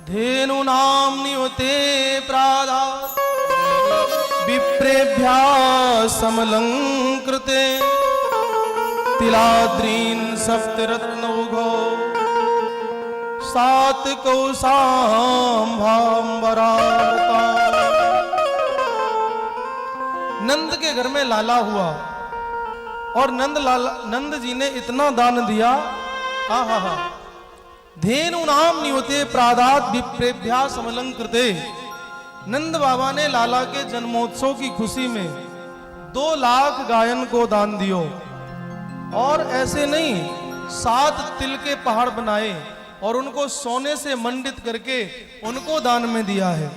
धेनूनां नियुते प्रादात् विप्रेभ्यः समलंकृते तिलाद्रीन् सप्तरत्नौघो सात्कौशाम्भाम्बरावता। नंद के घर में लाला हुआ और नंद जी ने इतना दान दिया। हा धेनूनां नियुते प्रादात् विप्रेभ्यः समलंकृते। नंद बाबा ने लाला के जन्मोत्सव की खुशी में 2 लाख गायन को दान दियो। और ऐसे नहीं, 7 तिल के पहाड़ बनाए और उनको सोने से मंडित करके उनको दान में दिया है।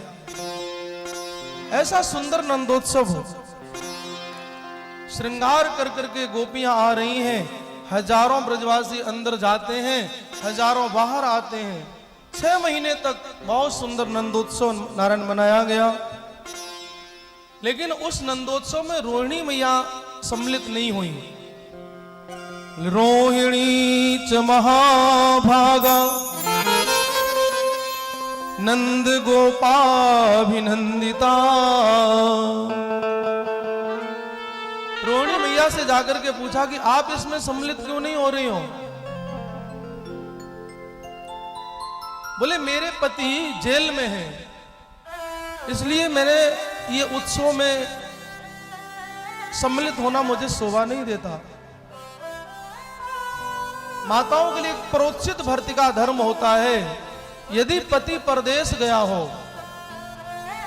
ऐसा सुंदर नंदोत्सव हो। श्रृंगार कर करके गोपियां आ रही हैं, हजारों ब्रजवासी अंदर जाते हैं, हजारों बाहर आते हैं। 6 महीने तक बहुत सुंदर नंदोत्सव नारायण मनाया गया। लेकिन उस नंदोत्सव में रोहिणी मैया सम्मिलित नहीं हुई। रोहिणी च महाभागा नंद गोपाभिनंदिता। रोहिणी मैया से जाकर के पूछा कि आप इसमें सम्मिलित क्यों नहीं हो रही हो? बोले मेरे पति जेल में हैं, इसलिए मेरे ये उत्सव में सम्मिलित होना मुझे शोभा नहीं देता। माताओं के लिए प्रोचित भर्ती का धर्म होता है। यदि पति परदेश गया हो,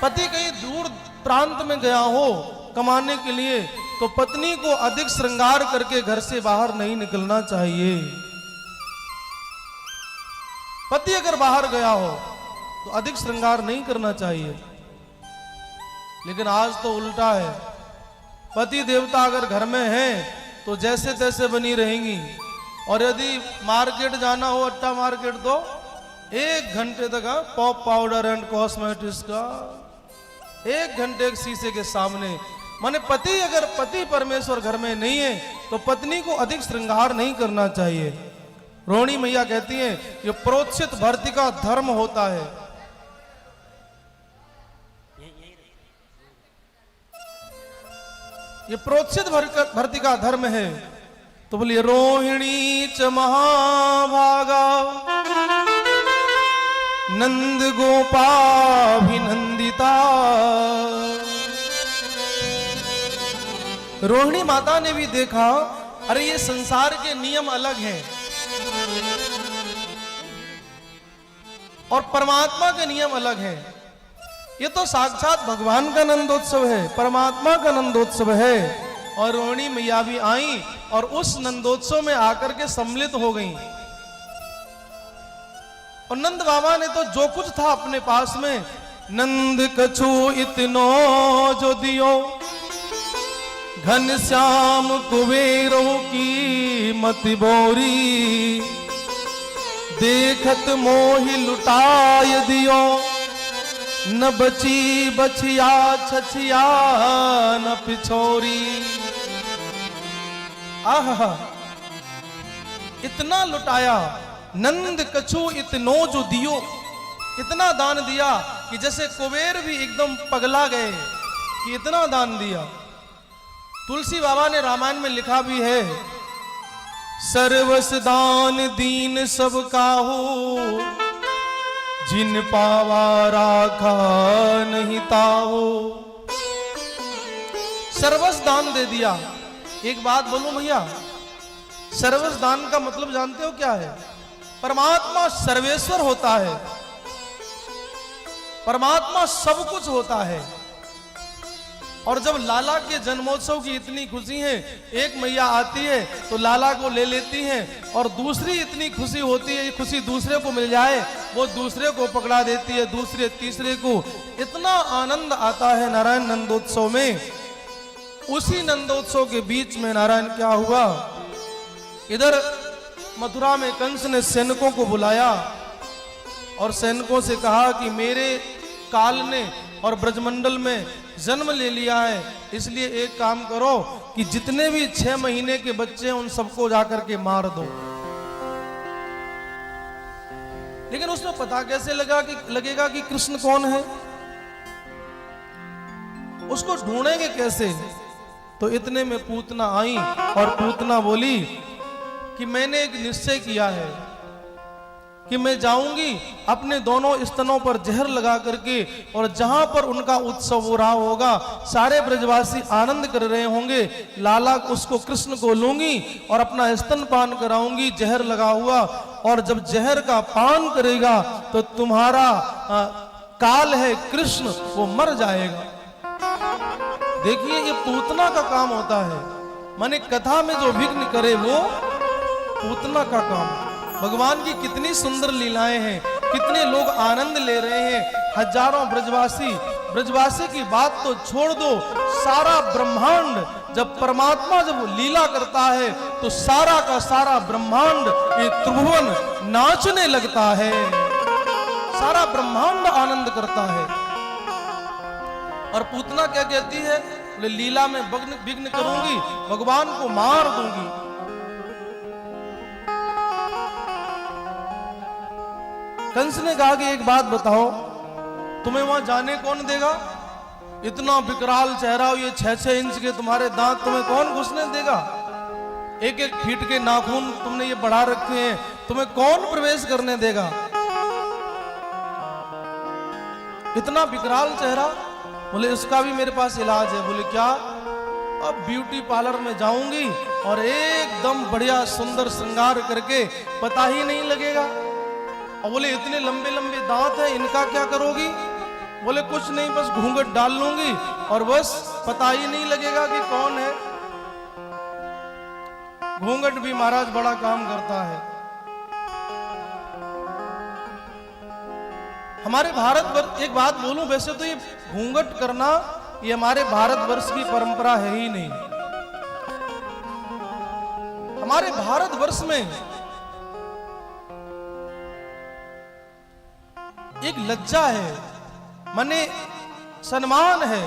पति कहीं दूर प्रांत में गया हो कमाने के लिए, तो पत्नी को अधिक श्रृंगार करके घर से बाहर नहीं निकलना चाहिए। पति अगर बाहर गया हो तो अधिक श्रृंगार नहीं करना चाहिए। लेकिन आज तो उल्टा है, पति देवता अगर घर में है तो जैसे तैसे बनी रहेंगी। और यदि मार्केट जाना हो, अट्टा मार्केट, तो 1 घंटे तक पॉप पाउडर एंड कॉस्मेटिक्स का 1 घंटे शीशे के सामने। माने पति अगर पति परमेश्वर घर में नहीं है तो पत्नी को अधिक श्रृंगार नहीं करना चाहिए। रोहिणी मैया कहती हैं ये प्रोचित भर्ती का धर्म होता है। ये प्रोचित भर्ती का धर्म है। तो बोलिए रोहिणी च महाभागा नंद गोपाभिनंदिता। रोहिणी माता ने भी देखा, अरे ये संसार के नियम अलग हैं और परमात्मा के नियम अलग हैं। ये तो साक्षात भगवान का नंदोत्सव है, परमात्मा का नंदोत्सव है। और रोहिणी मैया भी आई और उस नंदोत्सव में आकर के सम्मिलित हो गई। और नंद बाबा ने तो जो कुछ था अपने पास में, नंद कछु इतनो जो दियो घन श्याम कुबेरों की मति बोरी। देखत मोहि लुटाय दियो न बची बछिया छछिया न पिछोरी। आहा, इतना लुटाया। नंद कछु इतनो जो दियो, इतना दान दिया कि जैसे कुबेर भी एकदम पगला गए कि इतना दान दिया। तुलसी बाबा ने रामायण में लिखा भी है, सर्वस दान दीन सब काहू जिन पावा राखा नहीं ताओ। सर्वस दान दे दिया। एक बात बोलूं भैया, सर्वस दान का मतलब जानते हो क्या है? परमात्मा सर्वेश्वर होता है, परमात्मा सब कुछ होता है। और जब लाला के जन्मोत्सव की इतनी खुशी है, एक मैया आती है तो लाला को ले लेती है और दूसरी इतनी खुशी होती है, ये खुशी दूसरे को मिल जाए, वो दूसरे को पकड़ा देती है, दूसरे तीसरे को। इतना आनंद आता है नारायण नंदोत्सव में। उसी नंदोत्सव के बीच में नारायण क्या हुआ, इधर मथुरा में कंस ने सैनिकों को बुलाया और सैनिकों से कहा कि मेरे काल ने और ब्रजमंडल में जन्म ले लिया है, इसलिए एक काम करो कि जितने भी 6 महीने के बच्चे हैं उन सबको जाकर के मार दो। लेकिन उसमें पता कैसे लगेगा कि कृष्ण कौन है? उसको ढूंढेंगे कैसे? तो इतने में पूतना आई और पूतना बोली कि मैंने एक निश्चय किया है कि मैं जाऊंगी अपने दोनों स्तनों पर जहर लगा करके, और जहां पर उनका उत्सव हो रहा होगा, सारे ब्रजवासी आनंद कर रहे होंगे, लाला उसको कृष्ण को लूंगी और अपना स्तन पान कराऊंगी जहर लगा हुआ, और जब जहर का पान करेगा तो तुम्हारा काल है कृष्ण, वो मर जाएगा। देखिए ये पूतना का काम होता है, माने कथा में जो विघ्न करे वो पूतना का काम। भगवान की कितनी सुंदर लीलाएं हैं, कितने लोग आनंद ले रहे हैं, हजारों ब्रजवासी की बात तो छोड़ दो, सारा ब्रह्मांड जब परमात्मा जब लीला करता है तो सारा का सारा ब्रह्मांड, ये त्रिभुवन नाचने लगता है, सारा ब्रह्मांड आनंद करता है। और पूतना क्या कहती है? बोले लीला में विघ्न करूंगी, भगवान को मार दूंगी। कंस ने कहा कि एक बात बताओ, तुम्हें वहां जाने कौन देगा? इतना विकराल चेहरा, ये 6-6 इंच के तुम्हारे दांत, तुम्हें कौन घुसने देगा? 1-1 फीट के नाखून तुमने ये बढ़ा रखे हैं, तुम्हें कौन प्रवेश करने देगा? इतना विकराल चेहरा। बोले इसका भी मेरे पास इलाज है। बोले क्या? अब ब्यूटी पार्लर में जाऊंगी और एकदम बढ़िया सुंदर श्रृंगार करके पता ही नहीं लगेगा। और बोले इतने लंबे लंबे दांत हैं, इनका क्या करोगी? बोले कुछ नहीं, बस घूंघट डाल लूंगी और बस पता ही नहीं लगेगा कि कौन है। घूंघट भी महाराज बड़ा काम करता है। हमारे भारतवर्ष, एक बात बोलूं, वैसे तो ये घूंघट करना ये हमारे भारतवर्ष की परंपरा है ही नहीं। हमारे भारतवर्ष में एक लज्जा है, माने सम्मान है।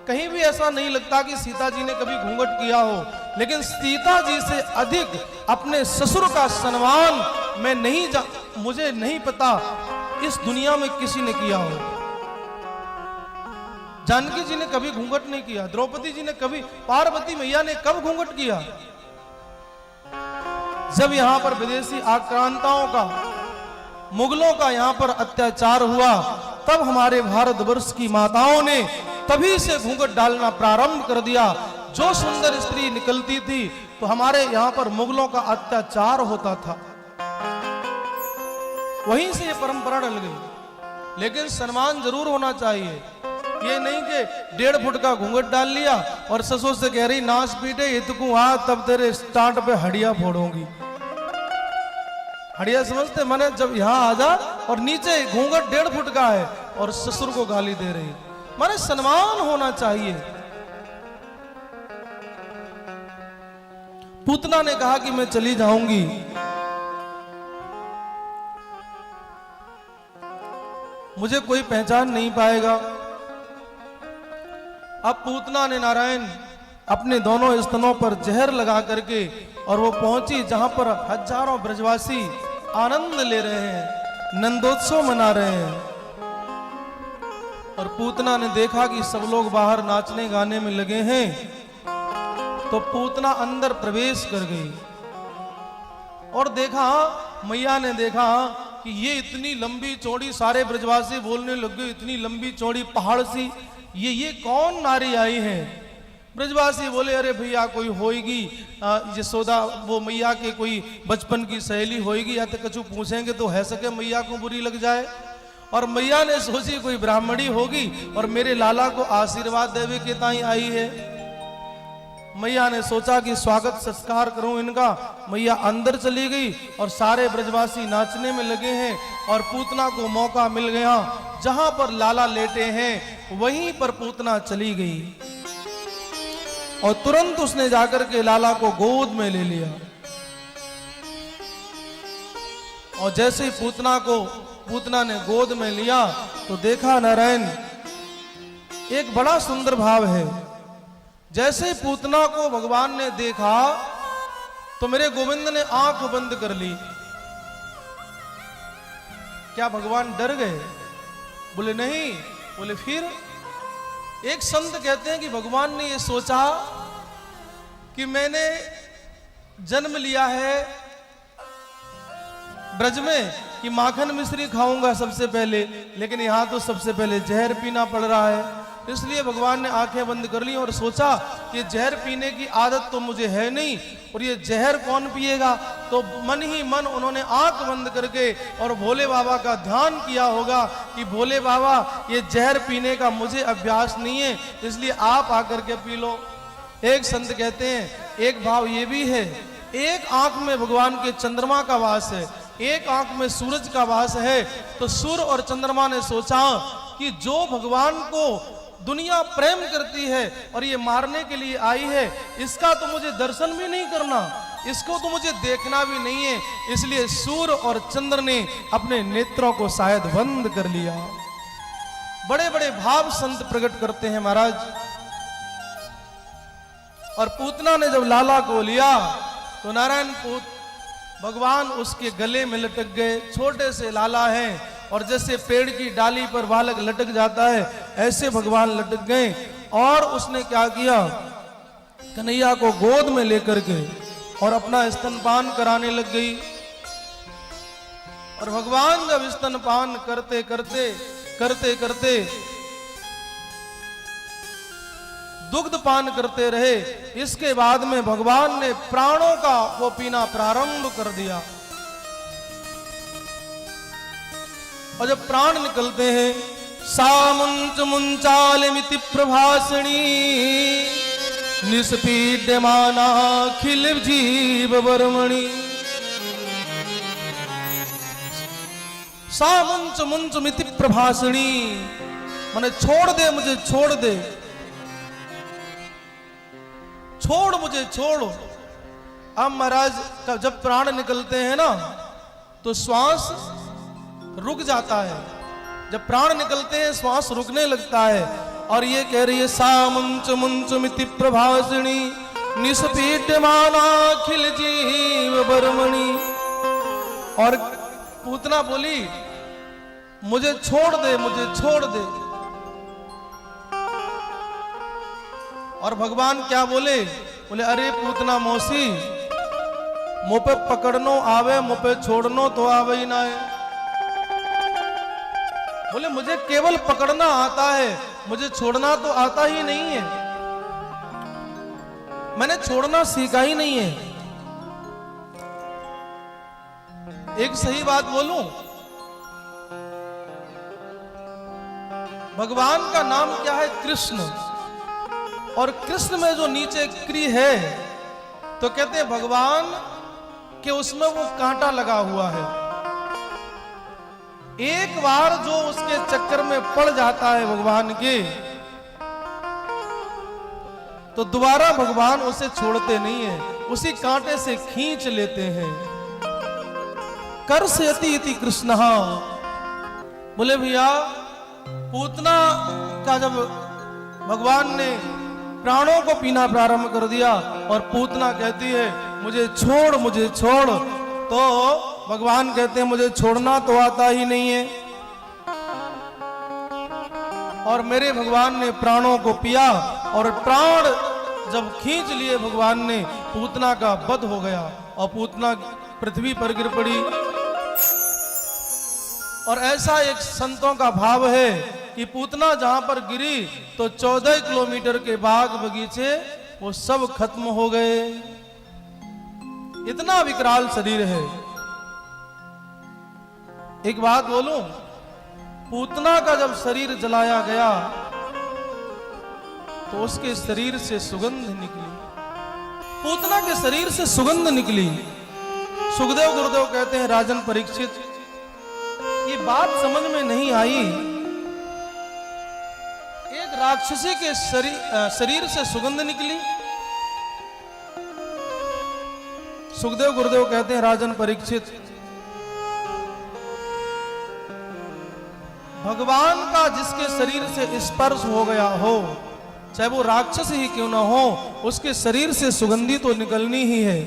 कहीं भी ऐसा नहीं लगता कि सीता जी ने कभी घूंघट किया हो, लेकिन सीता जी से अधिक अपने ससुर का सम्मान मैं नहीं मुझे नहीं पता इस दुनिया में किसी ने किया हो। जानकी जी ने कभी घूंघट नहीं किया, द्रौपदी जी ने कभी, पार्वती मैया ने कब घूंघट किया? जब यहां पर विदेशी आक्रांताओं का, मुगलों का यहां पर अत्याचार हुआ, तब हमारे भारतवर्ष की माताओं ने तभी से घूंघट डालना प्रारंभ कर दिया। जो सुंदर स्त्री निकलती थी तो हमारे यहां पर मुगलों का अत्याचार होता था, वहीं से ये परंपरा डल गई। लेकिन सम्मान जरूर होना चाहिए, ये नहीं कि 1.5 फुट का घूंघट डाल लिया और ससुर से कह रही नाच पीटे इतकू आ तब तेरे स्टार्ट पे हड़िया फोड़ूंगी। हड़िया समझते? माने जब यहां आ जा और नीचे घूंघट 1.5 फुट का है और ससुर को गाली दे रही, माने सम्मान होना चाहिए। पूतना ने कहा कि मैं चली जाऊंगी। मुझे कोई पहचान नहीं पाएगा। अब पूतना ने नारायण अपने दोनों स्तनों पर जहर लगा करके और वो पहुंची जहां पर हजारों ब्रजवासी आनंद ले रहे हैं, नंदोत्सव मना रहे हैं। और पूतना ने देखा कि सब लोग बाहर नाचने गाने में लगे हैं, तो पूतना अंदर प्रवेश कर गई और देखा, मैया ने देखा कि ये इतनी लंबी चौड़ी, सारे ब्रजवासी बोलने लग गए, इतनी लंबी चौड़ी पहाड़ सी ये कौन नारी आई है? ब्रजवासी बोले अरे भैया कोई होएगी यशोदा, वो मैया के कोई बचपन की सहेली होएगी, या तो कछु पूछेंगे तो है सके मैया को बुरी लग जाए। और मैया ने सोची कोई ब्राह्मणी होगी और मेरे लाला को आशीर्वाद देवे के ताई आई है। मैया ने सोचा कि स्वागत संस्कार करूं इनका। मैया अंदर चली गई और सारे ब्रजवासी नाचने में लगे हैं और पूतना को मौका मिल गया, जहां पर लाला लेटे हैं वहीं पर पूतना चली गई और तुरंत उसने जाकर के लाला को गोद में ले लिया। और जैसे ही पूतना ने गोद में लिया तो देखा नारायण, एक बड़ा सुंदर भाव है। जैसे ही पूतना को भगवान ने देखा तो मेरे गोविंद ने आंख बंद कर ली क्या भगवान डर गए? बोले नहीं। बोले फिर? एक संत कहते हैं कि भगवान ने ये सोचा कि मैंने जन्म लिया है ब्रज में कि माखन मिश्री खाऊंगा सबसे पहले, लेकिन यहां तो सबसे पहले जहर पीना पड़ रहा है। इसलिए भगवान ने आंखें बंद कर ली और सोचा कि जहर पीने की आदत तो मुझे है नहीं, और ये जहर कौन पिएगा। तो मन ही मन उन्होंने आंख बंद करके और भोले बाबा का ध्यान किया होगा कि भोले बाबा ये जहर पीने का मुझे अभ्यास नहीं है, इसलिए आप आकर के पी लो। एक संत कहते हैं एक भाव ये भी है, एक आंख में भगवान के चंद्रमा का वास है, एक आंख में सूरज का वास है। तो सूर्य और चंद्रमा ने सोचा कि जो भगवान को दुनिया प्रेम करती है और ये मारने के लिए आई है, इसका तो मुझे दर्शन भी नहीं करना, इसको तो मुझे देखना भी नहीं है। इसलिए सूर्य और चंद्र ने अपने नेत्रों को शायद बंद कर लिया। बड़े बड़े भाव संत प्रकट करते हैं महाराज। और पूतना ने जब लाला को लिया तो नारायण पूत भगवान उसके गले में लटक गए। छोटे से लाला हैं और जैसे पेड़ की डाली पर बालक लटक जाता है, ऐसे भगवान लटक गए। और उसने क्या किया, कन्हैया को गोद में लेकर के और अपना स्तनपान कराने लग गई। और भगवान जब स्तनपान करते करते करते करते दुग्ध पान करते रहे, इसके बाद में भगवान ने प्राणों का वो पीना प्रारंभ कर दिया। और जब प्राण निकलते हैं, सामुंच मुंचालिमिति प्रभासिणी निष्पीड्यमाना खिल जीव वर्मणि। सामुंच मुंच मिति प्रभासिणी माने छोड़ दे मुझे, छोड़ दे, छोड़ मुझे, छोड़। अब महाराज जब प्राण निकलते हैं ना तो श्वास रुक जाता है। जब प्राण निकलते हैं श्वास रुकने लगता है। और ये कह रही है सामुंच मुंच मिति प्रभासिणी निष्पीड्यमाना खिल जीव वर्मणि। और पूतना बोली मुझे छोड़ दे, मुझे छोड़ दे। और भगवान क्या बोले, बोले अरे पूतना मौसी, मुँह पे पकड़नो आवे, मुँह पे छोड़नो तो आवे ही ना है। बोले मुझे केवल पकड़ना आता है, मुझे छोड़ना तो आता ही नहीं है, मैंने छोड़ना सीखा ही नहीं है। एक सही बात बोलूं, भगवान का नाम क्या है, कृष्ण। और कृष्ण में जो नीचे क्री है तो कहते हैं भगवान के उसमें वो कांटा लगा हुआ है। एक बार जो उसके चक्कर में पड़ जाता है भगवान के, तो दोबारा भगवान उसे छोड़ते नहीं है, उसी कांटे से खींच लेते हैं। कर्षयति इति कृष्ण। बोले भैया पूतना का जब भगवान ने प्राणों को पीना प्रारंभ कर दिया और पूतना कहती है मुझे छोड़, मुझे छोड़, तो भगवान कहते हैं मुझे छोड़ना तो आता ही नहीं है। और मेरे भगवान ने प्राणों को पिया और प्राण जब खींच लिए भगवान ने, पूतना का वध हो गया और पूतना पृथ्वी पर गिर पड़ी। और ऐसा एक संतों का भाव है कि पूतना जहां पर गिरी तो 14 किलोमीटर के बाग बगीचे वो सब खत्म हो गए। इतना विकराल शरीर है। एक बात बोलूं, पूतना का जब शरीर जलाया गया तो उसके शरीर से सुगंध निकली, पूतना के शरीर से सुगंध निकली। सुखदेव गुरुदेव कहते हैं राजन परीक्षित, ये बात समझ में नहीं आई, एक राक्षसी के शरीर से सुगंध निकली। सुखदेव गुरुदेव कहते हैं राजन परीक्षित, भगवान का जिसके शरीर से स्पर्श हो गया हो, चाहे वो राक्षस ही क्यों ना हो, उसके शरीर से सुगंधी तो निकलनी ही है।